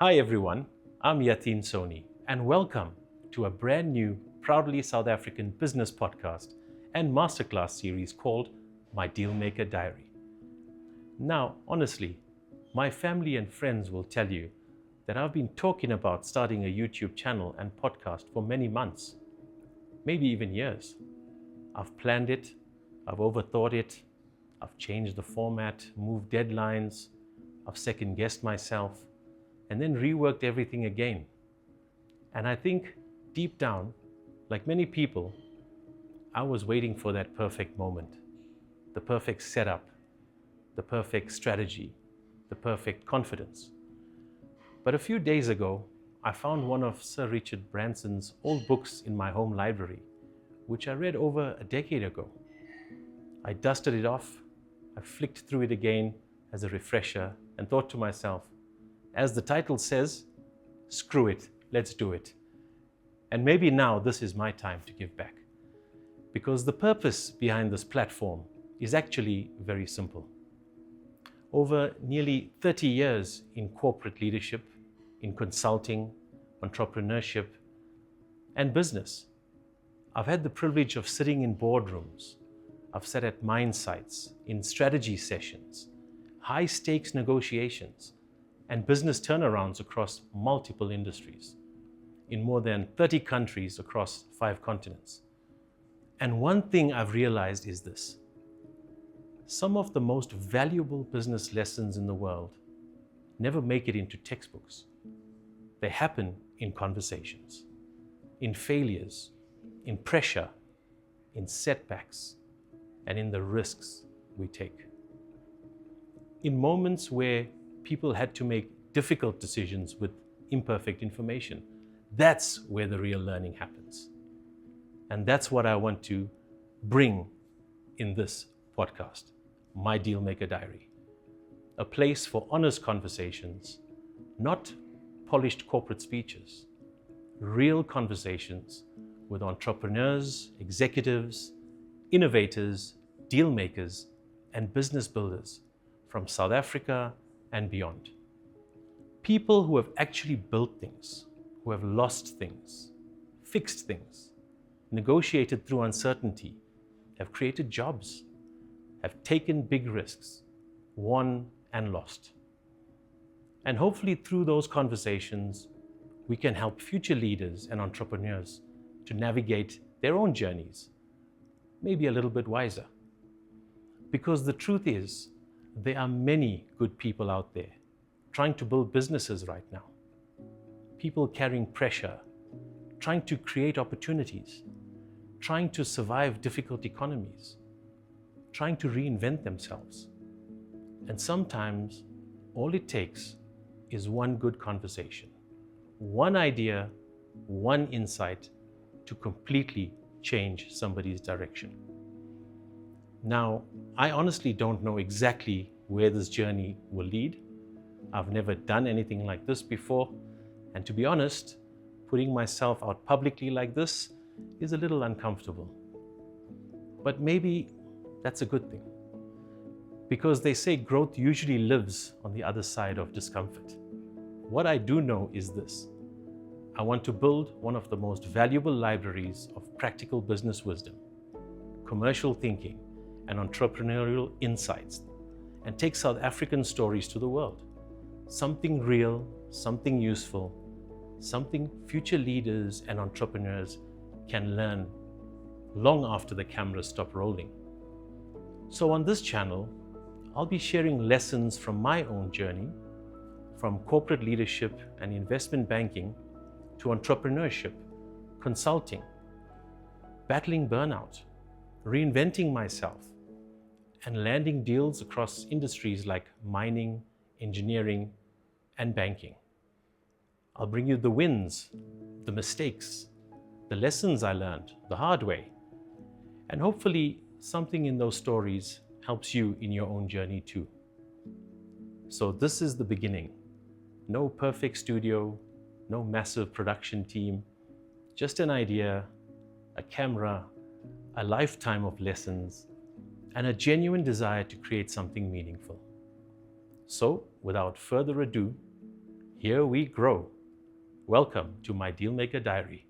Hi everyone, I'm Yatin Soni and welcome to a brand new proudly South African business podcast and masterclass series called My Dealmaker Diary. Now, honestly, my family and friends will tell you that I've been talking about starting a YouTube channel and podcast for many months, maybe even years. I've planned it, I've overthought it, I've changed the format, moved deadlines, I've second guessed myself, and then reworked everything again. And I think deep down, like many people, I was waiting for that perfect moment, the perfect setup, the perfect strategy, the perfect confidence. But a few days ago, I found one of Sir Richard Branson's old books in my home library, which I read over a decade ago. I dusted it off, I flicked through it again as a refresher and thought to myself, as the title says, screw it, let's do it. And maybe now this is my time to give back. Because the purpose behind this platform is actually very simple. Over nearly 30 years in corporate leadership, in consulting, entrepreneurship, and business, I've had the privilege of sitting in boardrooms. I've sat at mine sites, in strategy sessions, high stakes negotiations, and business turnarounds across multiple industries in more than 30 countries across 5 continents. And one thing I've realized is this: some of the most valuable business lessons in the world never make it into textbooks. They happen in conversations, in failures, in pressure, in setbacks, and in the risks we take. In moments where people had to make difficult decisions with imperfect information, that's where the real learning happens. And that's what I want to bring in this podcast, My Dealmaker Diary. A place for honest conversations, not polished corporate speeches. Real conversations with entrepreneurs, executives, innovators, deal makers, and business builders from South Africa and beyond. People who have actually built things, who have lost things, fixed things, negotiated through uncertainty, have created jobs, have taken big risks, won and lost. And hopefully through those conversations, we can help future leaders and entrepreneurs to navigate their own journeys, maybe a little bit wiser. Because the truth is, there are many good people out there trying to build businesses right now. People carrying pressure, trying to create opportunities, trying to survive difficult economies, trying to reinvent themselves. And sometimes all it takes is one good conversation, one idea, one insight to completely change somebody's direction. Now, I honestly don't know exactly where this journey will lead. I've never done anything like this before. And to be honest, putting myself out publicly like this is a little uncomfortable. But maybe that's a good thing. Because they say growth usually lives on the other side of discomfort. What I do know is this: I want to build one of the most valuable libraries of practical business wisdom, commercial thinking, and entrepreneurial insights, and take South African stories to the world. Something real, something useful, something future leaders and entrepreneurs can learn long after the cameras stop rolling. So on this channel, I'll be sharing lessons from my own journey, from corporate leadership and investment banking to entrepreneurship, consulting, battling burnout, reinventing myself, and landing deals across industries like mining, engineering, and banking. I'll bring you the wins, the mistakes, the lessons I learned the hard way, and hopefully something in those stories helps you in your own journey too. So this is the beginning. No perfect studio, no massive production team, just an idea, a camera, a lifetime of lessons, and a genuine desire to create something meaningful. So, without further ado, Here we grow. Welcome to my Dealmaker Diary.